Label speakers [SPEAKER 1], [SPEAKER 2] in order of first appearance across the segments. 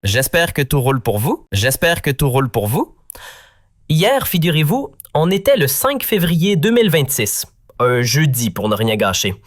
[SPEAKER 1] J'espère que tout roule pour vous. J'espère que tout roule pour vous. Hier, figurez-vous, on était le 5 février 2026, un jeudi pour ne rien gâcher.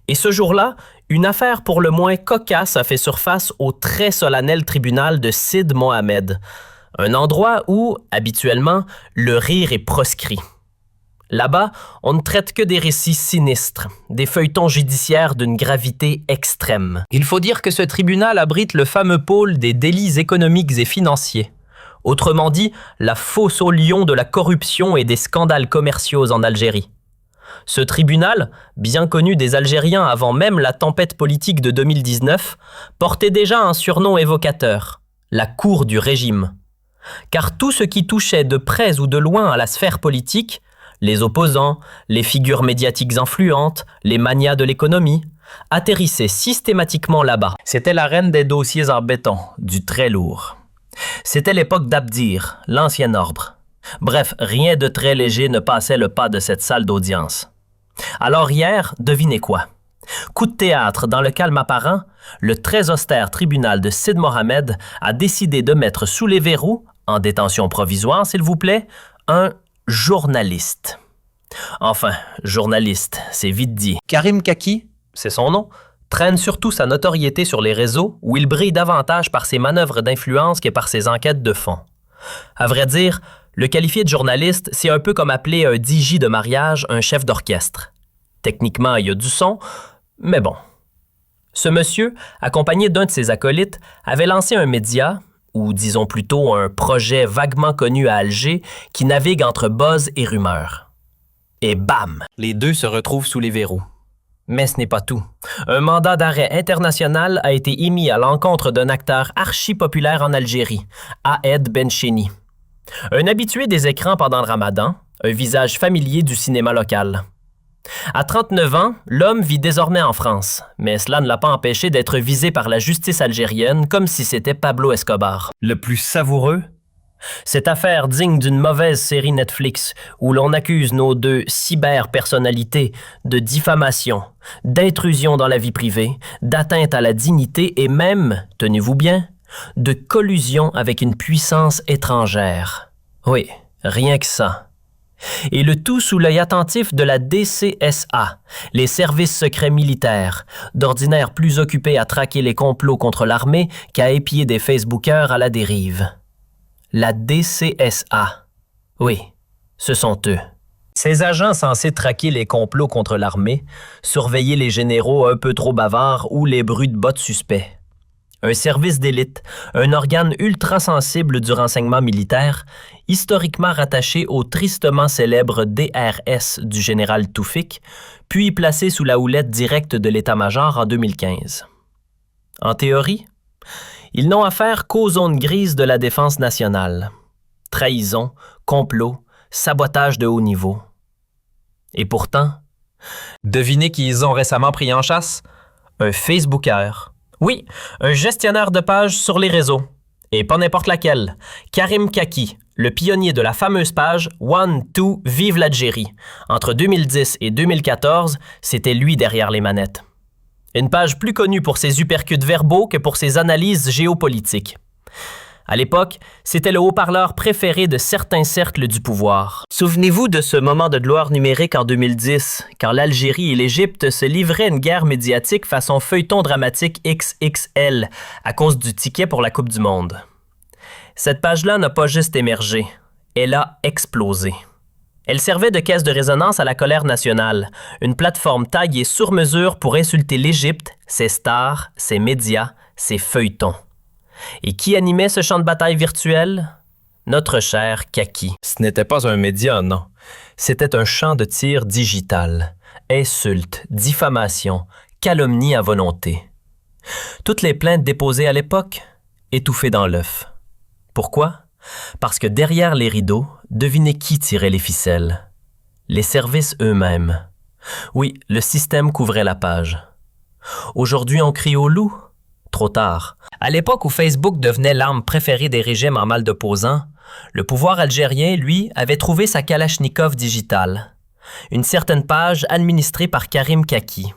[SPEAKER 1] Et ce jour-là, une affaire pour le moins cocasse a fait surface au très solennel tribunal de Sid Mohamed, un endroit où, habituellement, le rire est proscrit. Là-bas, on ne traite que des récits sinistres, des feuilletons judiciaires d'une gravité extrême. Il faut dire que ce tribunal abrite le fameux pôle des délits économiques et financiers. Autrement dit, la fosse au lion de la corruption et des scandales commerciaux en Algérie. Ce tribunal, bien connu des Algériens avant même la tempête politique de 2019, portait déjà un surnom évocateur, la Cour du régime. Car tout ce qui touchait de près ou de loin à la sphère politique, les opposants, les figures médiatiques influentes, les manias de l'économie, atterrissaient systématiquement là-bas. C'était l'arène des dossiers en béton, du très lourd. C'était l'époque d'Abdir, l'ancien ordre. Bref, rien de très léger ne passait le pas de cette salle d'audience. Alors hier, devinez quoi? Coup de théâtre dans le calme apparent, le très austère tribunal de Sid Mohamed a décidé de mettre sous les verrous, en détention provisoire s'il vous plaît, un journaliste. Enfin, journaliste, c'est vite dit. Karim Kaki, c'est son nom, traîne surtout sa notoriété sur les réseaux où il brille davantage par ses manœuvres d'influence que par ses enquêtes de fond. À vrai dire, le qualifier de journaliste, c'est un peu comme appeler un DJ de mariage un chef d'orchestre. Techniquement, il y a du son, mais bon. Ce monsieur, accompagné d'un de ses acolytes, avait lancé un média, ou disons plutôt un projet vaguement connu à Alger, qui navigue entre buzz et rumeurs. Et bam! Les deux se retrouvent sous les verrous. Mais ce n'est pas tout. Un mandat d'arrêt international a été émis à l'encontre d'un acteur archi-populaire en Algérie, Ahed Bencheni. Un habitué des écrans pendant le Ramadan, un visage familier du cinéma local. À 39 ans, l'homme vit désormais en France, mais cela ne l'a pas empêché d'être visé par la justice algérienne comme si c'était Pablo Escobar. Le plus savoureux? Cette affaire digne d'une mauvaise série Netflix où l'on accuse nos deux cyber-personnalités de diffamation, d'intrusion dans la vie privée, d'atteinte à la dignité et même, tenez-vous bien, de collusion avec une puissance étrangère. Oui, rien que ça. Et le tout sous l'œil attentif de la DCSA, les services secrets militaires, d'ordinaire plus occupés à traquer les complots contre l'armée qu'à épier des Facebookers à la dérive. La DCSA. Oui, ce sont eux. Ces agents censés traquer les complots contre l'armée, surveiller les généraux un peu trop bavards ou les bruits de bottes suspects. Un service d'élite, un organe ultra-sensible du renseignement militaire, historiquement rattaché au tristement célèbre DRS du général Toufik, puis placé sous la houlette directe de l'état-major en 2015. En théorie, ils n'ont affaire qu'aux zones grises de la défense nationale. Trahison, complot, sabotage de haut niveau. Et pourtant, devinez qui ils ont récemment pris en chasse? Un Facebooker. Oui, un gestionnaire de pages sur les réseaux. Et pas n'importe laquelle. Karim Kaki, le pionnier de la fameuse page One, Two, Vive l'Algérie. Entre 2010 et 2014, c'était lui derrière les manettes. Une page plus connue pour ses uppercuts verbaux que pour ses analyses géopolitiques. À l'époque, c'était le haut-parleur préféré de certains cercles du pouvoir. Souvenez-vous de ce moment de gloire numérique en 2010, quand l'Algérie et l'Égypte se livraient une guerre médiatique façon feuilleton dramatique XXL à cause du ticket pour la Coupe du Monde. Cette page-là n'a pas juste émergé, elle a explosé. Elle servait de caisse de résonance à la colère nationale, une plateforme taillée sur mesure pour insulter l'Égypte, ses stars, ses médias, ses feuilletons. Et qui animait ce champ de bataille virtuel? Notre cher Kaki. Ce n'était pas un média, non. C'était un champ de tir digital. Insultes, diffamation, calomnie à volonté. Toutes les plaintes déposées à l'époque, étouffées dans l'œuf. Pourquoi? Parce que derrière les rideaux, devinez qui tirait les ficelles? Les services eux-mêmes. Oui, le système couvrait la page. Aujourd'hui, on crie au loup? Trop tard. À l'époque où Facebook devenait l'arme préférée des régimes en mal d'opposants, le pouvoir algérien, lui, avait trouvé sa Kalachnikov digitale. Une certaine page administrée par Karim Kaki.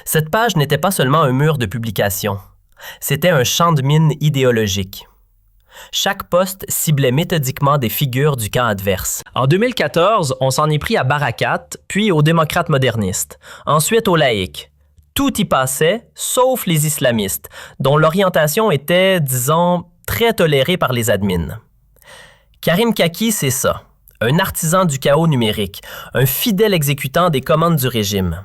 [SPEAKER 1] Cette page n'était pas seulement un mur de publication. C'était un champ de mine idéologique. Chaque poste ciblait méthodiquement des figures du camp adverse. En 2014, on s'en est pris à Barakat, puis aux démocrates modernistes, ensuite aux laïcs. Tout y passait, sauf les islamistes, dont l'orientation était, disons, très tolérée par les admins. Karim Kaki, c'est ça, un artisan du chaos numérique, un fidèle exécutant des commandes du régime.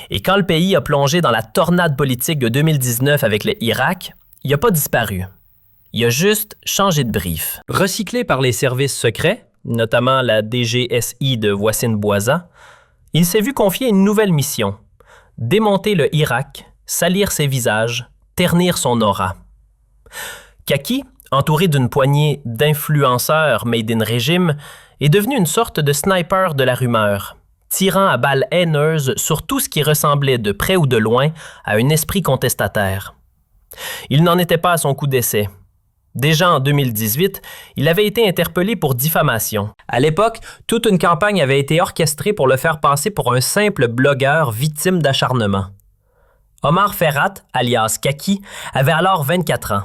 [SPEAKER 1] Et quand le pays a plongé dans la tornade politique de 2019 avec le Irak, il n'a pas disparu. Il a juste changé de brief. Recyclé par les services secrets, notamment la DGSI de Wassine Bouaza, il s'est vu confier une nouvelle mission: démonter le Irak, salir ses visages, ternir son aura. Kaki, entouré d'une poignée d'influenceurs made in régime, est devenu une sorte de sniper de la rumeur, tirant à balles haineuses sur tout ce qui ressemblait de près ou de loin à un esprit contestataire. Il n'en était pas à son coup d'essai. Déjà en 2018, il avait été interpellé pour diffamation. À l'époque, toute une campagne avait été orchestrée pour le faire passer pour un simple blogueur victime d'acharnement. Omar Ferhat, alias Kaki, avait alors 24 ans.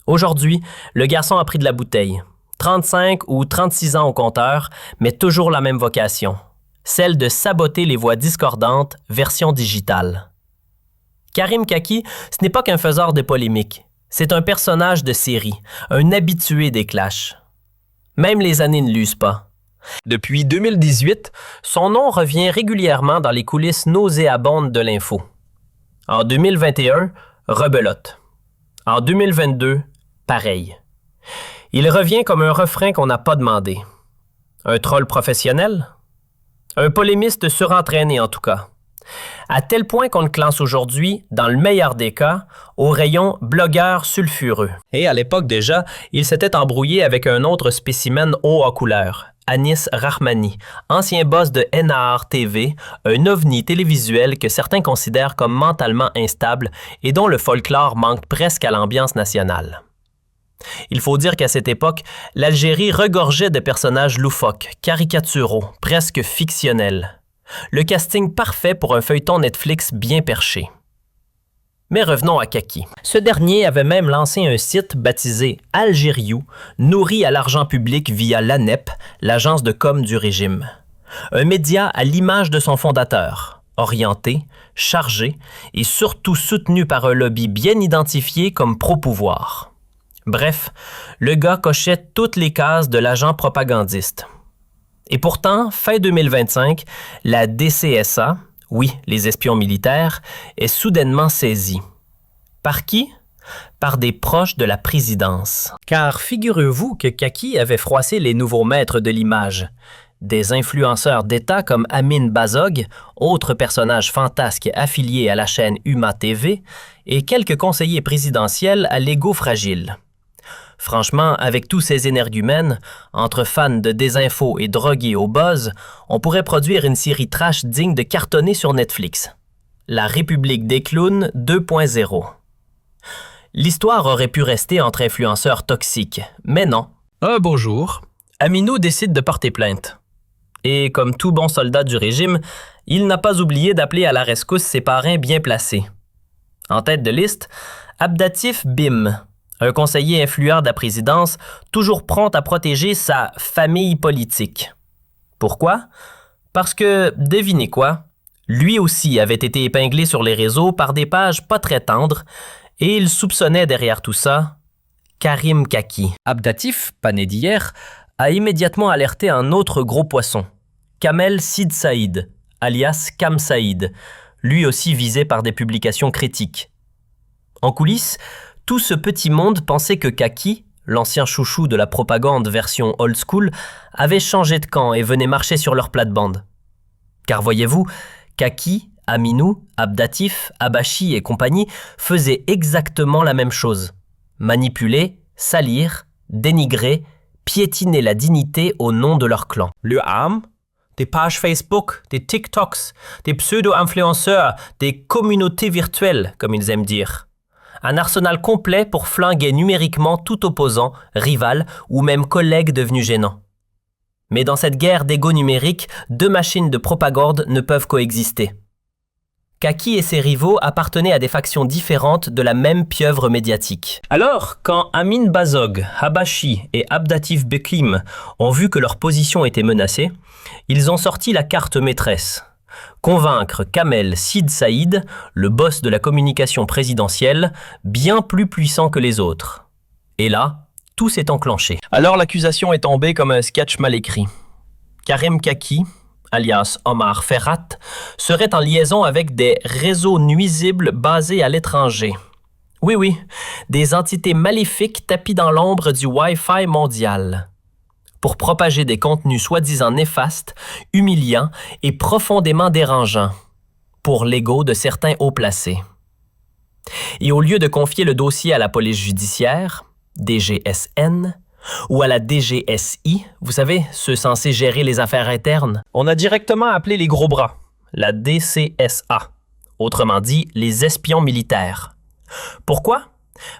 [SPEAKER 1] Aujourd'hui, le garçon a pris de la bouteille. 35 ou 36 ans au compteur, mais toujours la même vocation, celle de saboter les voix discordantes, version digitale. Karim Kaki, ce n'est pas qu'un faiseur de polémiques. C'est un personnage de série, un habitué des clashs. Même les années ne l'usent pas. Depuis 2018, son nom revient régulièrement dans les coulisses nauséabondes de l'info. En 2021, rebelote. En 2022, pareil. Il revient comme un refrain qu'on n'a pas demandé. Un troll professionnel? Un polémiste surentraîné en tout cas. À tel point qu'on le classe aujourd'hui, dans le meilleur des cas, au rayon blogueur sulfureux. Et à l'époque déjà, il s'était embrouillé avec un autre spécimen haut en couleur, Anis Rahmani, ancien boss de NAR TV, un ovni télévisuel que certains considèrent comme mentalement instable et dont le folklore manque presque à l'ambiance nationale. Il faut dire qu'à cette époque, l'Algérie regorgeait de personnages loufoques, caricaturaux, presque fictionnels. Le casting parfait pour un feuilleton Netflix bien perché. Mais revenons à Kaki. Ce dernier avait même lancé un site baptisé Algériou, nourri à l'argent public via l'ANEP, l'agence de com du régime. Un média à l'image de son fondateur, orienté, chargé et surtout soutenu par un lobby bien identifié comme pro-pouvoir. Bref, le gars cochait toutes les cases de l'agent propagandiste. Et pourtant, fin 2025, la DCSA, oui, les espions militaires, est soudainement saisie. Par qui? Par des proches de la présidence. Car figurez-vous que Kaki avait froissé les nouveaux maîtres de l'image. Des influenceurs d'État comme Amin Bazog, autre personnage fantasque affilié à la chaîne Huma TV, et quelques conseillers présidentiels à l'ego fragile. Franchement, avec tous ces énergumènes, entre fans de désinfo et drogués au buzz, on pourrait produire une série trash digne de cartonner sur Netflix. La République des clowns 2.0. L'histoire aurait pu rester entre influenceurs toxiques, mais non. Un beau jour, Aminou décide de porter plainte. Et comme tout bon soldat du régime, il n'a pas oublié d'appeler à la rescousse ses parrains bien placés. En tête de liste, Abdatif Bim, un conseiller influent de la présidence, toujours prompt à protéger sa famille politique. Pourquoi? Parce que, devinez quoi, lui aussi avait été épinglé sur les réseaux par des pages pas très tendres, et il soupçonnait derrière tout ça Karim Kaki. Abdatif, pas né d'hier, a immédiatement alerté un autre gros poisson, Kamel Sid Saïd, alias Kam Saïd, lui aussi visé par des publications critiques. En coulisses, tout ce petit monde pensait que Kaki, l'ancien chouchou de la propagande version old school, avait changé de camp et venait marcher sur leur plate-bande. Car voyez-vous, Kaki, Aminou, Abdatif, Abachi et compagnie faisaient exactement la même chose. Manipuler, salir, dénigrer, piétiner la dignité au nom de leur clan. Le ham, des pages Facebook, des TikToks, des pseudo-influenceurs, des communautés virtuelles, comme ils aiment dire. Un arsenal complet pour flinguer numériquement tout opposant, rival ou même collègue devenu gênant. Mais dans cette guerre d'ego numérique, deux machines de propagande ne peuvent coexister. Kaki et ses rivaux appartenaient à des factions différentes de la même pieuvre médiatique. Alors, quand Amin Bazog, Habashi et Abdatif Bekim ont vu que leur position était menacée, ils ont sorti la carte maîtresse. Convaincre Kamel Sid Saïd, le boss de la communication présidentielle, bien plus puissant que les autres. Et là, tout s'est enclenché. Alors l'accusation est tombée comme un sketch mal écrit. Karim Kaki, alias Omar Ferhat, serait en liaison avec des réseaux nuisibles basés à l'étranger. Oui, des entités maléfiques tapies dans l'ombre du Wi-Fi mondial, pour propager des contenus soi-disant néfastes, humiliants et profondément dérangeants, pour l'ego de certains hauts placés. Et au lieu de confier le dossier à la police judiciaire, DGSN, ou à la DGSI, vous savez, ceux censés gérer les affaires internes, on a directement appelé les gros bras, la DCSA, autrement dit, les espions militaires. Pourquoi?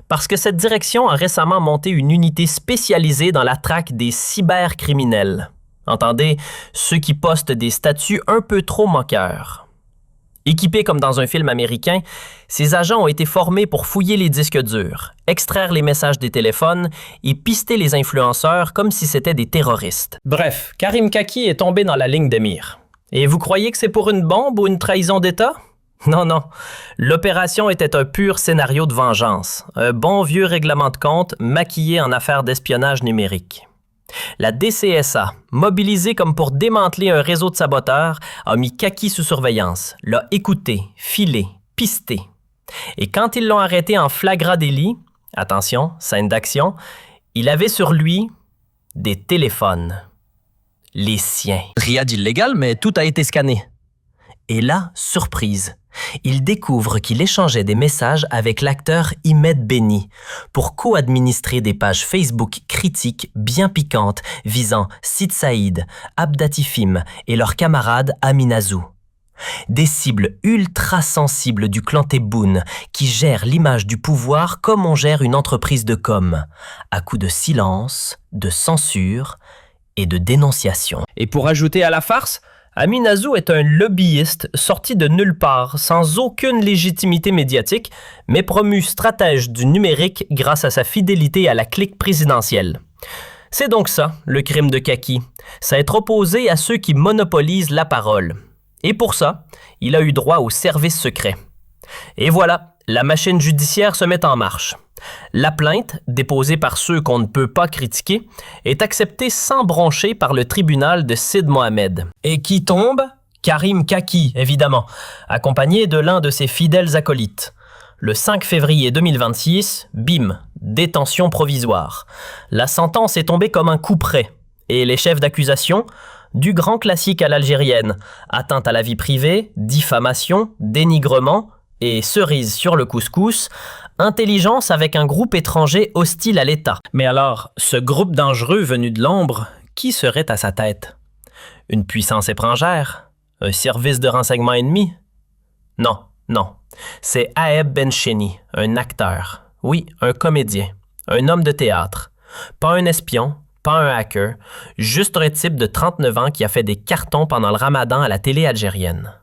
[SPEAKER 1] Parce que cette direction a récemment monté une unité spécialisée dans la traque des cybercriminels. Entendez, ceux qui postent des statuts un peu trop moqueurs. Équipés comme dans un film américain, ces agents ont été formés pour fouiller les disques durs, extraire les messages des téléphones et pister les influenceurs comme si c'était des terroristes. Bref, Karim Kaki est tombé dans la ligne de mire. Et vous croyez que c'est pour une bombe ou une trahison d'État? Non. L'opération était un pur scénario de vengeance, un bon vieux règlement de compte maquillé en affaires d'espionnage numérique. La DCSA, mobilisée comme pour démanteler un réseau de saboteurs, a mis Kaki sous surveillance, l'a écouté, filé, pisté. Et quand ils l'ont arrêté en flagrant délit, attention, scène d'action, il avait sur lui des téléphones. Les siens. Rien d'illégal, mais tout a été scanné. Et là, surprise, il découvre qu'il échangeait des messages avec l'acteur Imed Beni pour co-administrer des pages Facebook critiques bien piquantes visant Sid Saïd, Abdatifim et leur camarade Aminazou. Des cibles ultra sensibles du clan Tebboune qui gèrent l'image du pouvoir comme on gère une entreprise de com, à coups de silence, de censure et de dénonciation. Et pour ajouter à la farce, Aminazou est un lobbyiste sorti de nulle part, sans aucune légitimité médiatique, mais promu stratège du numérique grâce à sa fidélité à la clique présidentielle. C'est donc ça, le crime de Kaki, s'être opposé à ceux qui monopolisent la parole. Et pour ça, il a eu droit au service secret. Et voilà, la machine judiciaire se met en marche. La plainte, déposée par ceux qu'on ne peut pas critiquer, est acceptée sans broncher par le tribunal de Sid Mohamed. Et qui tombe? Karim Kaki, évidemment, accompagné de l'un de ses fidèles acolytes. Le 5 février 2026, bim, détention provisoire. La sentence est tombée comme un coup près. Et les chefs d'accusation? Du grand classique à l'algérienne, atteinte à la vie privée, diffamation, dénigrement et cerise sur le couscous, intelligence avec un groupe étranger hostile à l'État. Mais alors, ce groupe dangereux venu de l'ombre, qui serait à sa tête? Une puissance étrangère? Un service de renseignement ennemi? Non. C'est Aeb Bencheni, un acteur. Oui, un comédien. Un homme de théâtre. Pas un espion, pas un hacker, juste un type de 39 ans qui a fait des cartons pendant le ramadan à la télé algérienne.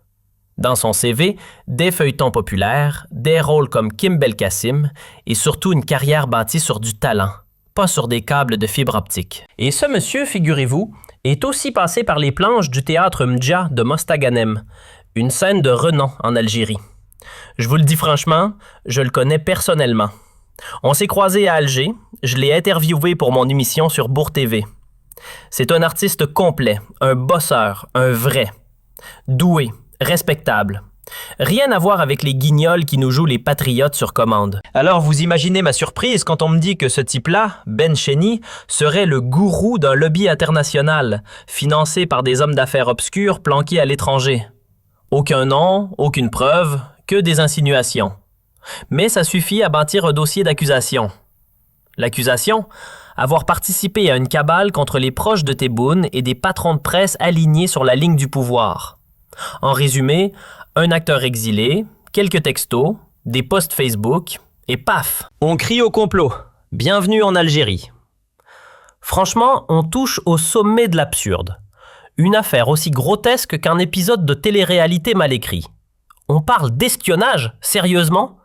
[SPEAKER 1] Dans son CV, des feuilletons populaires, des rôles comme Kim Belkacem et surtout une carrière bâtie sur du talent, pas sur des câbles de fibre optique. Et ce monsieur, figurez-vous, est aussi passé par les planches du théâtre Mdja de Mostaganem, une scène de renom en Algérie. Je vous le dis franchement, je le connais personnellement. On s'est croisés à Alger, je l'ai interviewé pour mon émission sur Bourg TV. C'est un artiste complet, un bosseur, un vrai, doué, respectable. Rien à voir avec les guignols qui nous jouent les patriotes sur commande. Alors vous imaginez ma surprise quand on me dit que ce type-là, Bencheni, serait le gourou d'un lobby international, financé par des hommes d'affaires obscurs planqués à l'étranger. Aucun nom, aucune preuve, que des insinuations. Mais ça suffit à bâtir un dossier d'accusation. L'accusation? Avoir participé à une cabale contre les proches de Tebboune et des patrons de presse alignés sur la ligne du pouvoir. En résumé, un acteur exilé, quelques textos, des posts Facebook, et paf, on crie au complot. Bienvenue en Algérie. Franchement, on touche au sommet de l'absurde. Une affaire aussi grotesque qu'un épisode de télé-réalité mal écrit. On parle d'espionnage? Sérieusement?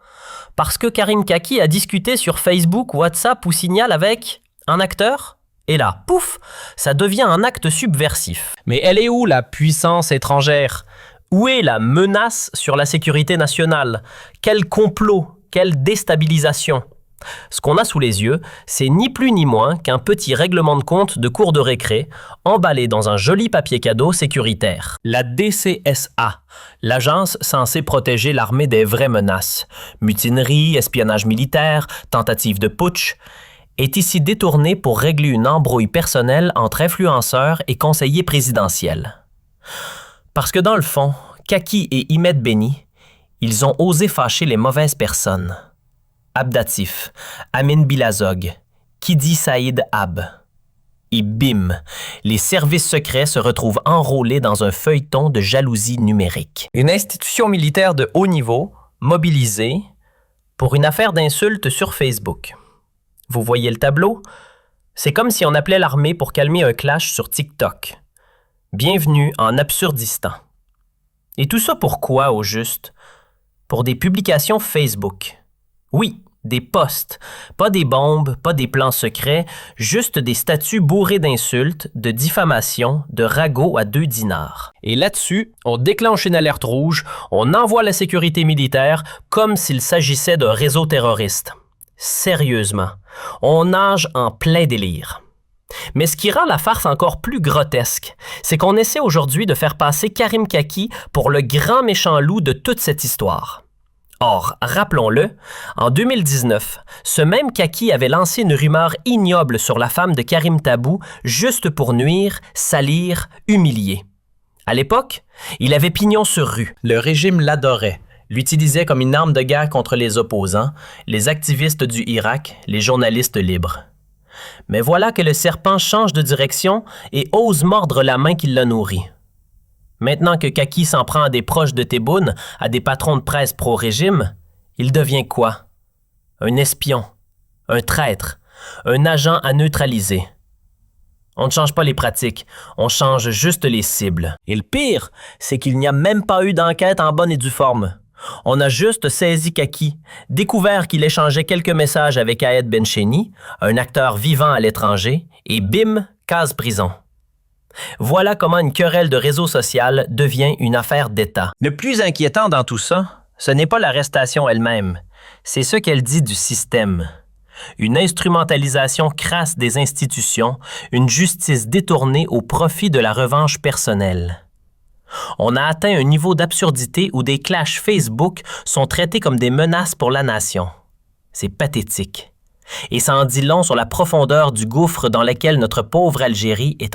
[SPEAKER 1] Parce que Karim Kaki a discuté sur Facebook, WhatsApp ou Signal avec un acteur? Et là, pouf, ça devient un acte subversif. Mais elle est où la puissance étrangère? Où est la menace sur la sécurité nationale? Quel complot? Quelle déstabilisation? Ce qu'on a sous les yeux, c'est ni plus ni moins qu'un petit règlement de compte de cour de récré, emballé dans un joli papier cadeau sécuritaire. La DCSA, l'agence censée protéger l'armée des vraies menaces, mutinerie, espionnage militaire, tentative de putsch, est ici détournée pour régler une embrouille personnelle entre influenceurs et conseillers présidentiels. Parce que dans le fond, Kaki et Imed Beni, ils ont osé fâcher les mauvaises personnes. Abdatif, Amin Bilazog, Kidi Saïd Ab. Et bim, les services secrets se retrouvent enrôlés dans un feuilleton de jalousie numérique. Une institution militaire de haut niveau, mobilisée, pour une affaire d'insultes sur Facebook. Vous voyez le tableau? C'est comme si on appelait l'armée pour calmer un clash sur TikTok. Bienvenue en Absurdistan. Et tout ça pourquoi, au juste? Pour des publications Facebook. Oui, des posts, pas des bombes, pas des plans secrets, juste des statuts bourrés d'insultes, de diffamations, de ragots à 2 dinars. Et là-dessus, on déclenche une alerte rouge, on envoie la sécurité militaire comme s'il s'agissait d'un réseau terroriste. Sérieusement, on nage en plein délire. Mais ce qui rend la farce encore plus grotesque, c'est qu'on essaie aujourd'hui de faire passer Karim Kaki pour le grand méchant loup de toute cette histoire. Or, rappelons-le, en 2019, ce même Kaki avait lancé une rumeur ignoble sur la femme de Karim Tabou juste pour nuire, salir, humilier. À l'époque, il avait pignon sur rue. Le régime l'adorait, l'utilisait comme une arme de guerre contre les opposants, les activistes du Irak, les journalistes libres. Mais voilà que le serpent change de direction et ose mordre la main qui l'a nourri. Maintenant que Kaki s'en prend à des proches de Tebboune, à des patrons de presse pro-régime, il devient quoi? Un espion, un traître, un agent à neutraliser. On ne change pas les pratiques, on change juste les cibles. Et le pire, c'est qu'il n'y a même pas eu d'enquête en bonne et due forme. On a juste saisi Kaki, découvert qu'il échangeait quelques messages avec Aed Bencheni, un acteur vivant à l'étranger, et bim, case prison. Voilà comment une querelle de réseau social devient une affaire d'État. Le plus inquiétant dans tout ça, ce n'est pas l'arrestation elle-même, c'est ce qu'elle dit du système. Une instrumentalisation crasse des institutions, une justice détournée au profit de la revanche personnelle. On a atteint un niveau d'absurdité où des clashs Facebook sont traités comme des menaces pour la nation. C'est pathétique. Et ça en dit long sur la profondeur du gouffre dans lequel notre pauvre Algérie est